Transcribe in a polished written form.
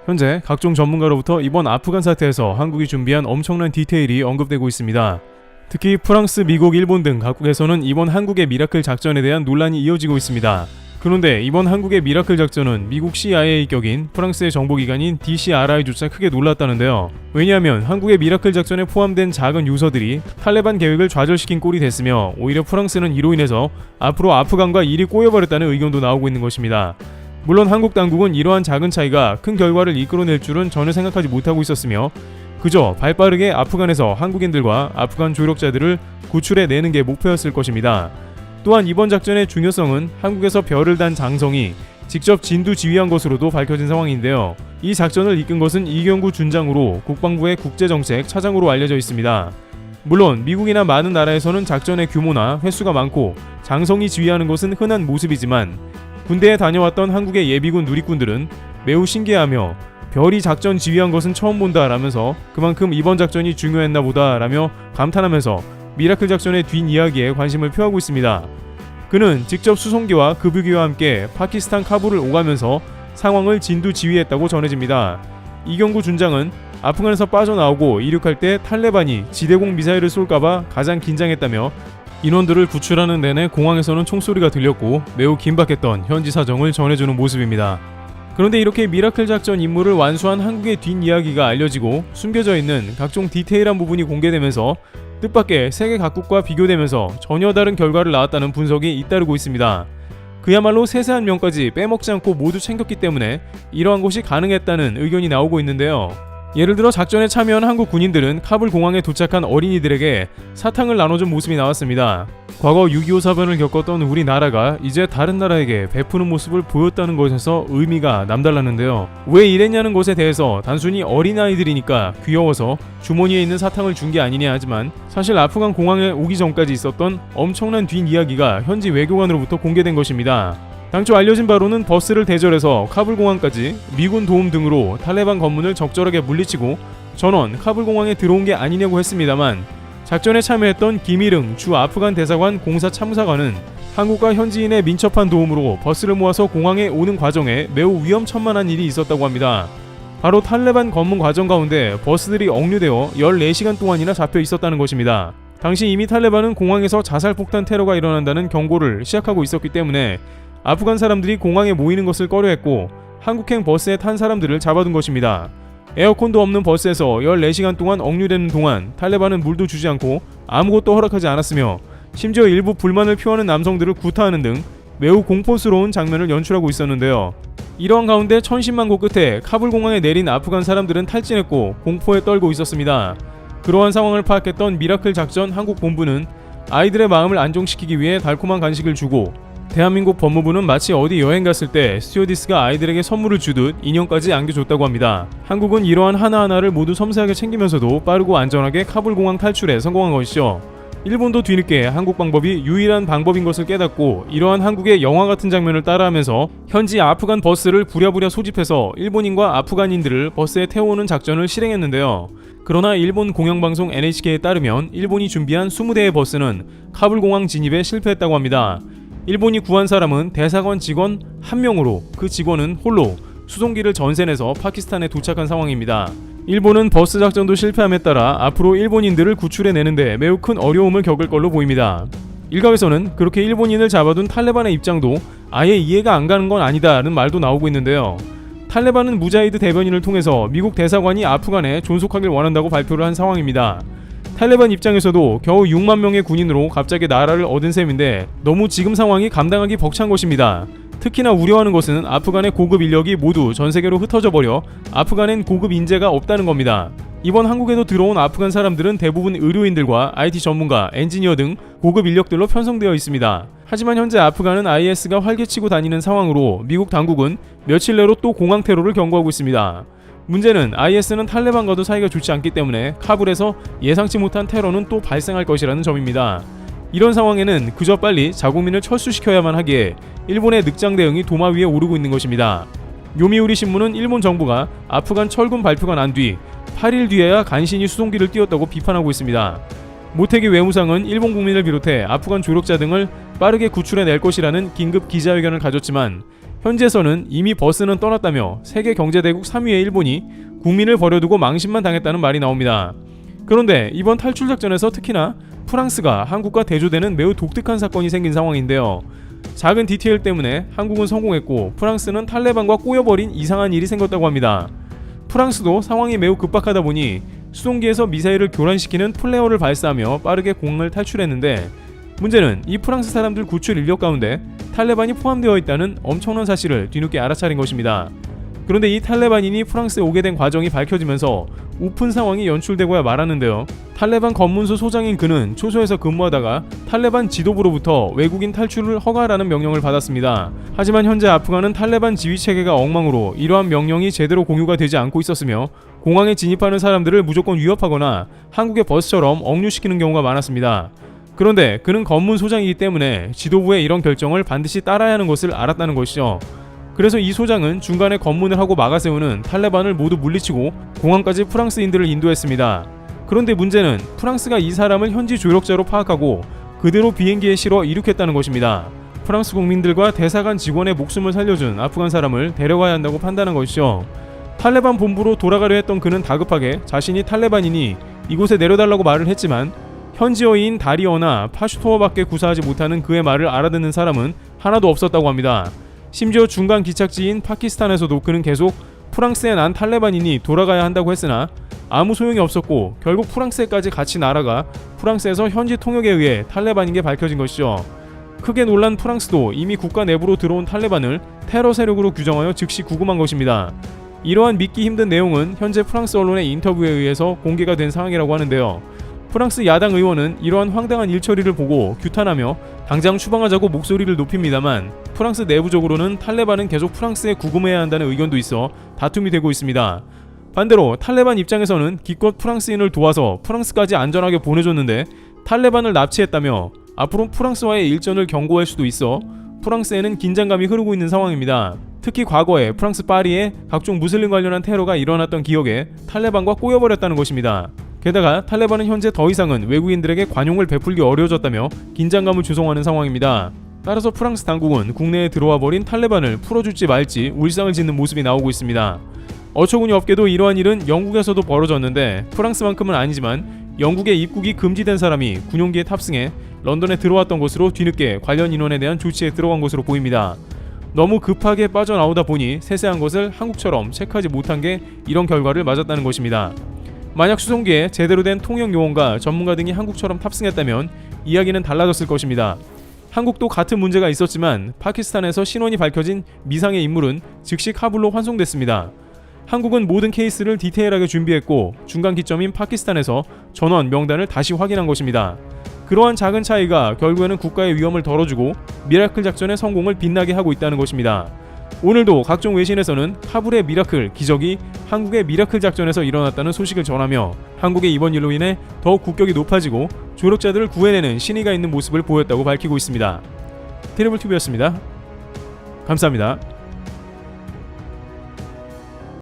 현재 각종 전문가로부터 이번 아프간 사태에서 한국이 준비한 엄청난 디테일이 언급되고 있습니다. 특히 프랑스, 미국, 일본 등 각국에서는 이번 한국의 미라클 작전에 대한 논란이 이어지고 있습니다. 그런데 이번 한국의 미라클 작전은 미국 CIA 격인 프랑스의 정보기관인 DCRI조차 크게 놀랐다는데요. 왜냐하면 한국의 미라클 작전에 포함된 작은 유서들이 탈레반 계획을 좌절시킨 꼴이 됐으며 오히려 프랑스는 이로 인해서 앞으로 아프간과 일이 꼬여버렸다는 의견도 나오고 있는 것입니다. 물론 한국 당국은 이러한 작은 차이가 큰 결과를 이끌어낼 줄은 전혀 생각하지 못하고 있었으며 그저 발빠르게 아프간에서 한국인들과 아프간 조력자들을 구출해내는 게 목표였을 것입니다. 또한 이번 작전의 중요성은 한국에서 별을 단 장성이 직접 진두 지휘한 것으로도 밝혀진 상황인데요. 이 작전을 이끈 것은 이경구 준장으로 국방부의 국제정책 차장으로 알려져 있습니다. 물론 미국이나 많은 나라에서는 작전의 규모나 횟수가 많고 장성이 지휘하는 것은 흔한 모습이지만 군대에 다녀왔던 한국의 예비군 누리꾼들은 매우 신기해하며 별이 작전 지휘한 것은 처음 본다 라면서 그만큼 이번 작전이 중요했나 보다 라며 감탄하면서 미라클 작전의 뒷이야기에 관심을 표하고 있습니다. 그는 직접 수송기와 급유기와 함께 파키스탄 카불을 오가면서 상황을 진두 지휘했다고 전해집니다. 이경구 준장은 아프간에서 빠져나오고 이륙할 때 탈레반이 지대공 미사일을 쏠까봐 가장 긴장했다며 인원들을 구출하는 내내 공항에서는 총소리가 들렸고 매우 긴박했던 현지 사정을 전해주는 모습입니다. 그런데 이렇게 미라클 작전 임무를 완수한 한국의 뒷이야기가 알려지고 숨겨져 있는 각종 디테일한 부분이 공개되면서 뜻밖의 세계 각국과 비교되면서 전혀 다른 결과를 낳았다는 분석이 잇따르고 있습니다. 그야말로 세세한 면까지 빼먹지 않고 모두 챙겼기 때문에 이러한 것이 가능했다는 의견이 나오고 있는데요. 예를 들어 작전에 참여한 한국 군인들은 카불 공항에 도착한 어린이들에게 사탕을 나눠준 모습이 나왔습니다. 과거 6.25 사변을 겪었던 우리나라가 이제 다른 나라에게 베푸는 모습을 보였다는 것에서 의미가 남달랐는데요. 왜 이랬냐는 것에 대해서 단순히 어린아이들이니까 귀여워서 주머니에 있는 사탕을 준 게 아니냐 하지만 사실 아프간 공항에 오기 전까지 있었던 엄청난 뒷이야기가 현지 외교관으로부터 공개된 것입니다. 당초 알려진 바로는 버스를 대절해서 카불 공항까지 미군 도움 등으로 탈레반 검문을 적절하게 물리치고 전원 카불 공항에 들어온 게 아니냐고 했습니다만 작전에 참여했던 김일흥 주 아프간 대사관 공사 참사관은 한국과 현지인의 민첩한 도움으로 버스를 모아서 공항에 오는 과정에 매우 위험천만한 일이 있었다고 합니다. 바로 탈레반 검문 과정 가운데 버스들이 억류되어 14시간 동안이나 잡혀 있었다는 것입니다. 당시 이미 탈레반은 공항에서 자살폭탄 테러가 일어난다는 경고를 시작하고 있었기 때문에 아프간 사람들이 공항에 모이는 것을 꺼려했고 한국행 버스에 탄 사람들을 잡아둔 것입니다. 에어컨도 없는 버스에서 14시간 동안 억류되는 동안 탈레반은 물도 주지 않고 아무것도 허락하지 않았으며 심지어 일부 불만을 표하는 남성들을 구타하는 등 매우 공포스러운 장면을 연출하고 있었는데요. 이러한 가운데 천신만고 끝에 카불 공항에 내린 아프간 사람들은 탈진했고 공포에 떨고 있었습니다. 그러한 상황을 파악했던 미라클 작전 한국 본부는 아이들의 마음을 안정시키기 위해 달콤한 간식을 주고 대한민국 법무부는 마치 어디 여행 갔을 때 스튜어디스가 아이들에게 선물을 주듯 인형까지 안겨줬다고 합니다. 한국은 이러한 하나하나를 모두 섬세하게 챙기면서도 빠르고 안전하게 카불 공항 탈출에 성공한 것이죠. 일본도 뒤늦게 한국 방법이 유일한 방법인 것을 깨닫고 이러한 한국의 영화 같은 장면을 따라하면서 현지 아프간 버스를 부랴부랴 소집해서 일본인과 아프간인들을 버스에 태워오는 작전을 실행했는데요. 그러나 일본 공영방송 NHK에 따르면 일본이 준비한 20대의 버스는 카불 공항 진입에 실패했다고 합니다. 일본이 구한 사람은 대사관 직원 1명으로 그 직원은 홀로 수송기를 전세내서 파키스탄에 도착한 상황입니다. 일본은 버스 작전도 실패함에 따라 앞으로 일본인들을 구출해내는데 매우 큰 어려움을 겪을 걸로 보입니다. 일각에서는 그렇게 일본인을 잡아둔 탈레반의 입장도 아예 이해가 안 가는 건 아니다라는 말도 나오고 있는데요. 탈레반은 무자히드 대변인을 통해서 미국 대사관이 아프간에 존속하길 원한다고 발표를 한 상황입니다. 탈레반 입장에서도 겨우 6만 명의 군인으로 갑자기 나라를 얻은 셈인데 너무 지금 상황이 감당하기 벅찬 것입니다. 특히나 우려하는 것은 아프간의 고급 인력이 모두 전세계로 흩어져 버려 아프간엔 고급 인재가 없다는 겁니다. 이번 한국에도 들어온 아프간 사람들은 대부분 의료인들과 IT 전문가, 엔지니어 등 고급 인력들로 편성되어 있습니다. 하지만 현재 아프간은 IS가 활개치고 다니는 상황으로 미국 당국은 며칠 내로 또 공항 테러를 경고하고 있습니다. 문제는 IS는 탈레반과도 사이가 좋지 않기 때문에 카불에서 예상치 못한 테러는 또 발생할 것이라는 점입니다. 이런 상황에는 그저 빨리 자국민을 철수시켜야만 하기에 일본의 늑장 대응이 도마 위에 오르고 있는 것입니다. 요미우리 신문은 일본 정부가 아프간 철군 발표가 난 뒤 8일 뒤에야 간신히 수송기를 띄웠다고 비판하고 있습니다. 모태기 외무상은 일본 국민을 비롯해 아프간 조력자 등을 빠르게 구출해낼 것이라는 긴급 기자회견을 가졌지만 현지에서는 이미 버스는 떠났다며 세계 경제대국 3위의 일본이 국민을 버려두고 망신만 당했다는 말이 나옵니다. 그런데 이번 탈출 작전에서 특히나 프랑스가 한국과 대조되는 매우 독특한 사건이 생긴 상황인데요. 작은 디테일 때문에 한국은 성공했고 프랑스는 탈레반과 꼬여버린 이상한 일이 생겼다고 합니다. 프랑스도 상황이 매우 급박하다 보니 수송기에서 미사일을 교란시키는 플레어를 발사하며 빠르게 공항을 탈출했는데, 문제는 이 프랑스 사람들 구출 인력 가운데 탈레반이 포함되어 있다는 엄청난 사실을 뒤늦게 알아차린 것입니다. 그런데 이 탈레반인이 프랑스에 오게 된 과정이 밝혀지면서 우픈 상황이 연출되고야 말았는데요. 탈레반 검문소 소장인 그는 초소에서 근무하다가 탈레반 지도부로부터 외국인 탈출을 허가하라는 명령을 받았습니다. 하지만 현재 아프간은 탈레반 지휘 체계가 엉망으로 이러한 명령이 제대로 공유가 되지 않고 있었으며 공항에 진입하는 사람들을 무조건 위협하거나 한국의 버스처럼 억류시키는 경우가 많았습니다. 그런데 그는 검문소장이기 때문에 지도부의 이런 결정을 반드시 따라야 하는 것을 알았다는 것이죠. 그래서 이 소장은 중간에 검문을 하고 막아세우는 탈레반을 모두 물리치고 공항까지 프랑스인들을 인도했습니다. 그런데 문제는 프랑스가 이 사람을 현지 조력자로 파악하고 그대로 비행기에 실어 이륙했다는 것입니다. 프랑스 국민들과 대사관 직원의 목숨을 살려준 아프간 사람을 데려가야 한다고 판단한 것이죠. 탈레반 본부로 돌아가려 했던 그는 다급하게 자신이 탈레반이니 이곳에 내려달라고 말을 했지만 현지어인 다리어나 파슈토어밖에 구사하지 못하는 그의 말을 알아듣는 사람은 하나도 없었다고 합니다. 심지어 중간 기착지인 파키스탄에서도 그는 계속 프랑스에 난 탈레반이니 돌아가야 한다고 했으나 아무 소용이 없었고 결국 프랑스에까지 같이 날아가 프랑스에서 현지 통역에 의해 탈레반인 게 밝혀진 것이죠. 크게 놀란 프랑스도 이미 국가 내부로 들어온 탈레반을 테러 세력으로 규정하여 즉시 구금한 것입니다. 이러한 믿기 힘든 내용은 현재 프랑스 언론의 인터뷰에 의해서 공개가 된 상황이라고 하는데요. 프랑스 야당 의원은 이러한 황당한 일처리를 보고 규탄하며 당장 추방하자고 목소리를 높입니다만, 프랑스 내부적으로는 탈레반은 계속 프랑스에 구금해야 한다는 의견도 있어 다툼이 되고 있습니다. 반대로 탈레반 입장에서는 기껏 프랑스인을 도와서 프랑스까지 안전하게 보내줬는데 탈레반을 납치했다며 앞으로 프랑스와의 일전을 경고할 수도 있어 프랑스에는 긴장감이 흐르고 있는 상황입니다. 특히 과거에 프랑스 파리에 각종 무슬림 관련한 테러가 일어났던 기억에 탈레반과 꼬여버렸다는 것입니다. 게다가 탈레반은 현재 더 이상은 외국인들에게 관용을 베풀기 어려워졌다며 긴장감을 조성하는 상황입니다. 따라서 프랑스 당국은 국내에 들어와 버린 탈레반을 풀어줄지 말지 울상을 짓는 모습이 나오고 있습니다. 어처구니 없게도 이러한 일은 영국에서도 벌어졌는데, 프랑스만큼은 아니지만 영국에 입국이 금지된 사람이 군용기에 탑승해 런던에 들어왔던 것으로 뒤늦게 관련 인원에 대한 조치에 들어간 것으로 보입니다. 너무 급하게 빠져나오다 보니 세세한 것을 한국처럼 체크하지 못한 게 이런 결과를 맞았다는 것입니다. 만약 수송기에 제대로 된 통역 요원과 전문가 등이 한국처럼 탑승했다면 이야기는 달라졌을 것입니다. 한국도 같은 문제가 있었지만 파키스탄에서 신원이 밝혀진 미상의 인물은 즉시 카불로 환송됐습니다. 한국은 모든 케이스를 디테일하게 준비했고 중간 기점인 파키스탄에서 전원 명단을 다시 확인한 것입니다. 그러한 작은 차이가 결국에는 국가의 위험을 덜어주고 미라클 작전의 성공을 빛나게 하고 있다는 것입니다. 오늘도 각종 외신에서는 카불의 미라클, 기적이 한국의 미라클 작전에서 일어났다는 소식을 전하며 한국의 이번 일로 인해 더욱 국격이 높아지고 조력자들을 구해내는 신의가 있는 모습을 보였다고 밝히고 있습니다. 테레블TV였습니다. 감사합니다.